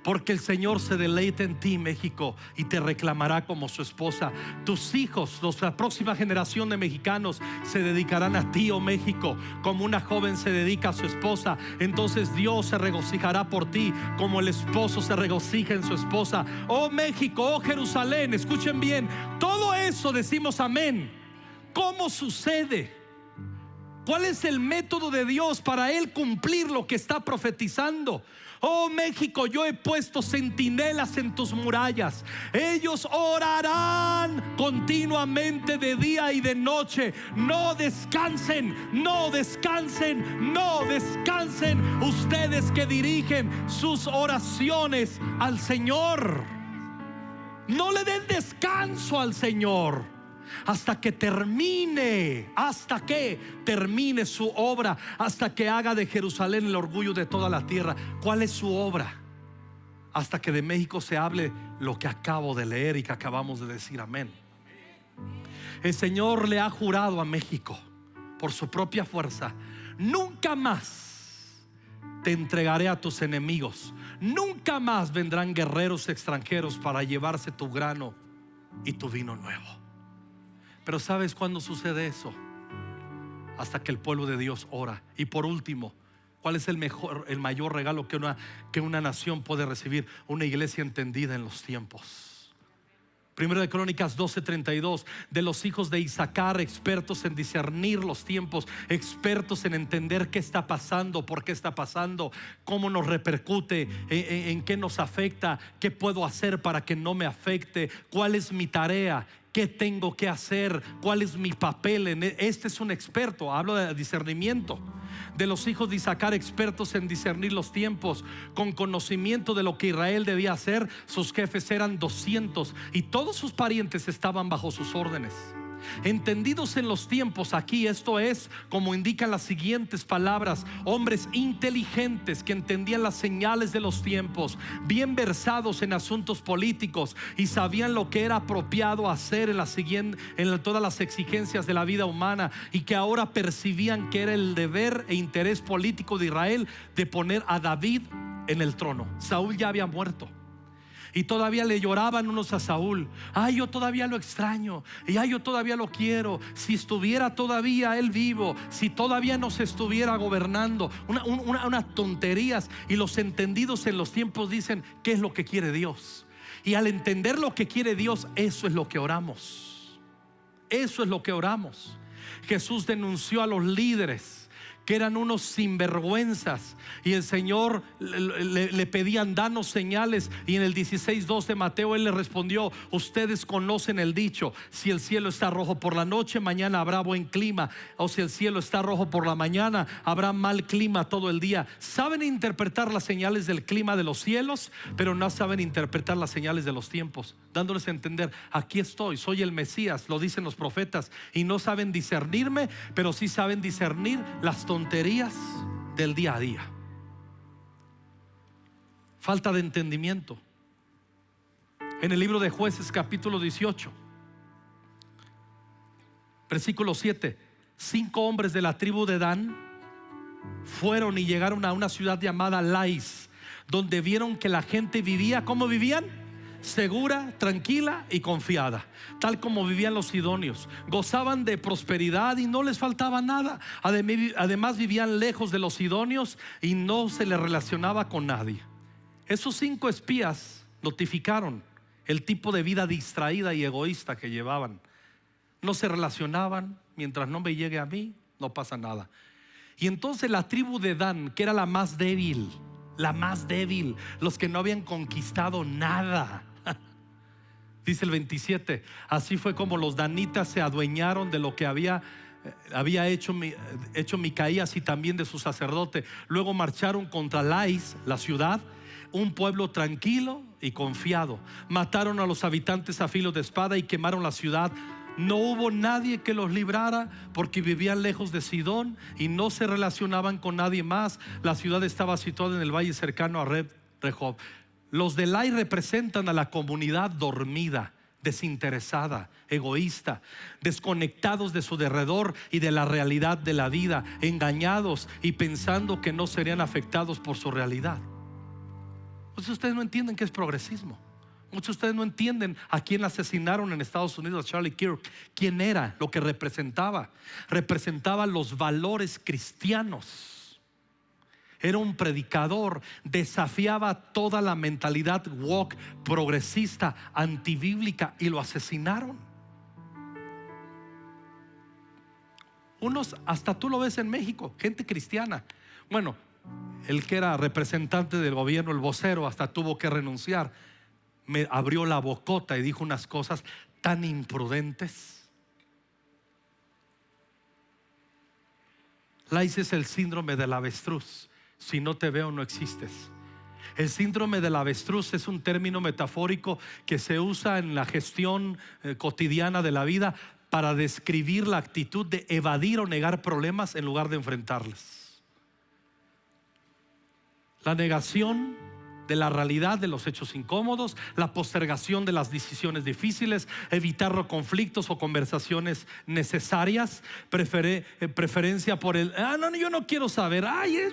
Porque el Señor se deleita en ti, México, y te reclamará como su esposa. Tus hijos, la próxima generación de mexicanos, se dedicarán a ti, oh México, como una joven se dedica a su esposa. Entonces Dios se regocijará por ti, como el esposo se regocija en su esposa. Oh México, oh Jerusalén, escuchen bien, todo eso decimos amén. ¿Cómo sucede? ¿Cuál es el método de Dios para Él cumplir lo que está profetizando? Oh México, yo he puesto centinelas en tus murallas. Ellos orarán continuamente de día y de noche. No descansen, no descansen, no descansen. Ustedes que dirigen sus oraciones al Señor, no le den descanso al Señor hasta que termine su obra, hasta que haga de Jerusalén el orgullo de toda la tierra. ¿Cuál es su obra? Hasta que de México se hable lo que acabo de leer y que acabamos de decir, amén. El Señor le ha jurado a México por su propia fuerza: nunca más te entregaré a tus enemigos, nunca más vendrán guerreros extranjeros para llevarse tu grano y tu vino nuevo. Pero ¿sabes cuándo sucede eso? Hasta que el pueblo de Dios ora. Y por último, ¿cuál es el mayor regalo que una nación puede recibir? Una iglesia entendida en los tiempos. Primero de Crónicas 12:32. De los hijos de Isaacar, expertos en discernir los tiempos, expertos en entender qué está pasando, por qué está pasando, cómo nos repercute, en qué nos afecta, qué puedo hacer para que no me afecte, cuál es mi tarea, qué tengo que hacer, cuál es mi papel. Este es un experto, hablo de discernimiento. De los hijos de Isaacar, expertos en discernir los tiempos, con conocimiento de lo que Israel debía hacer. Sus jefes eran 200 y todos sus parientes estaban bajo sus órdenes. Entendidos en los tiempos, aquí esto es como indican las siguientes palabras: hombres inteligentes que entendían las señales de los tiempos, bien versados en asuntos políticos y sabían lo que era apropiado hacer en todas las exigencias de la vida humana, y que ahora percibían que era el deber e interés político de Israel de poner a David en el trono. Saúl ya había muerto y todavía le lloraban unos a Saúl: ay, yo todavía lo extraño, y ay, yo todavía lo quiero. Si estuviera todavía él vivo, si todavía nos estuviera gobernando. Unas tonterías. Y los entendidos en los tiempos dicen: ¿qué es lo que quiere Dios? Y al entender lo que quiere Dios, eso es lo que oramos. Eso es lo que oramos. Jesús denunció a los líderes que eran unos sinvergüenzas, y el Señor le pedían: danos señales. Y en el 16:2 de Mateo Él le respondió: ustedes conocen el dicho, si el cielo está rojo por la noche, mañana habrá buen clima, o si el cielo está rojo por la mañana, habrá mal clima todo el día. Saben interpretar las señales del clima de los cielos, pero no saben interpretar las señales de los tiempos, dándoles a entender: aquí estoy, soy el Mesías, lo dicen los profetas. Y no saben discernirme, pero sí saben discernir las tonterías del día a día. Falta de entendimiento. En el libro de Jueces, capítulo 18, versículo 7: 5 hombres de la tribu de Dan fueron y llegaron a una ciudad llamada Lais, donde vieron que la gente vivía. ¿Cómo vivían? Segura, tranquila y confiada, tal como vivían los sidonios. Gozaban de prosperidad y no les faltaba nada. Además vivían lejos de los sidonios y no se les relacionaba con nadie. Esos 5 espías notificaron el tipo de vida distraída y egoísta que llevaban. No se relacionaban: mientras no me llegue a mí, no pasa nada. Y entonces la tribu de Dan, que era la más débil, los que no habían conquistado nada, dice el 27: así fue como los danitas se adueñaron de lo que había hecho Micaías y también de su sacerdote. Luego marcharon contra Lais, la ciudad, un pueblo tranquilo y confiado. Mataron a los habitantes a filo de espada y quemaron la ciudad. No hubo nadie que los librara porque vivían lejos de Sidón y no se relacionaban con nadie más. La ciudad estaba situada en el valle cercano a Rehob. Los de Lai representan a la comunidad dormida, desinteresada, egoísta, desconectados de su derredor y de la realidad de la vida, engañados y pensando que no serían afectados por su realidad. Pues ustedes no entienden qué es progresismo. Muchos de ustedes no entienden a quién asesinaron en Estados Unidos, a Charlie Kirk. ¿Quién era? Lo que representaba. Representaba los valores cristianos. Era un predicador, desafiaba toda la mentalidad woke, progresista, antibíblica, y lo asesinaron. Unos, hasta tú lo ves en México, gente cristiana. Bueno, el que era representante del gobierno, el vocero, hasta tuvo que renunciar. Me abrió la bocota y dijo unas cosas tan imprudentes. Lais es el síndrome del avestruz. Si no te veo, no existes. El síndrome del avestruz es un término metafórico que se usa en la gestión cotidiana de la vida para describir la actitud de evadir o negar problemas en lugar de enfrentarlos. La negación de la realidad de los hechos incómodos, la postergación de las decisiones difíciles, evitar los conflictos o conversaciones necesarias, preferencia por el no, yo no quiero saber,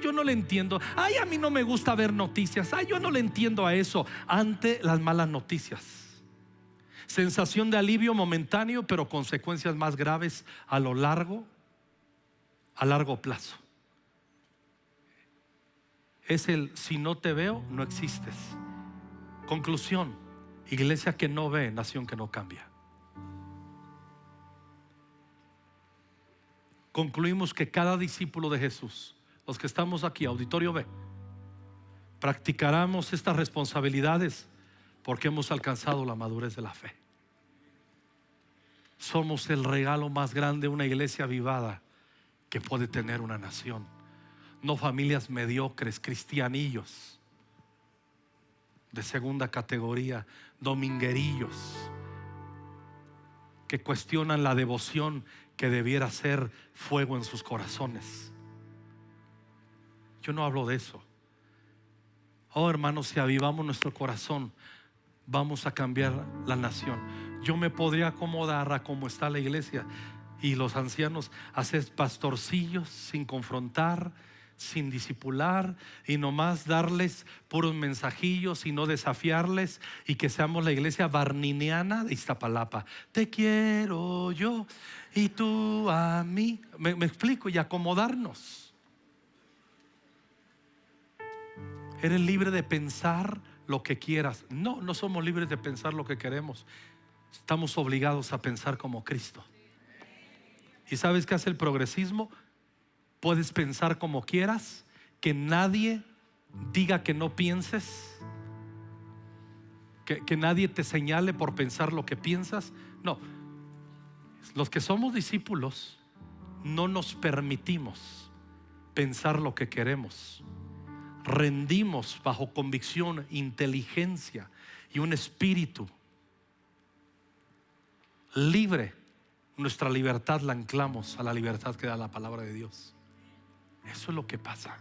yo no le entiendo, a mí no me gusta ver noticias, yo no le entiendo a eso, ante las malas noticias. Sensación de alivio momentáneo, pero consecuencias más graves a largo plazo. Es el si no te veo, no existes. Conclusión: iglesia que no ve, nación que no cambia. Concluimos que cada discípulo de Jesús, los que estamos aquí, auditorio B, practicaremos estas responsabilidades porque hemos alcanzado la madurez de la fe. Somos el regalo más grande de una iglesia avivada que puede tener una nación. No familias mediocres, cristianillos de segunda categoría, dominguerillos que cuestionan la devoción que debiera ser fuego en sus corazones. Yo no hablo de eso. Hermanos, si avivamos nuestro corazón, vamos a cambiar la nación. Yo me podría acomodar a cómo está la iglesia y los ancianos, hacer pastorcillos sin confrontar, sin discipular, y nomás darles puros mensajillos y no desafiarles, y que seamos la iglesia barniniana de Iztapalapa. Te quiero yo y tú a mí. Me explico, y acomodarnos. Eres libre de pensar lo que quieras. No somos libres de pensar lo que queremos. Estamos obligados a pensar como Cristo. ¿Y sabes qué hace el progresismo? Puedes pensar como quieras, que nadie diga que no pienses, que nadie te señale por pensar lo que piensas. No, los que somos discípulos no nos permitimos pensar lo que queremos. Rendimos bajo convicción, inteligencia y un espíritu libre. Nuestra libertad la anclamos a la libertad que da la palabra de Dios. Eso es lo que pasa.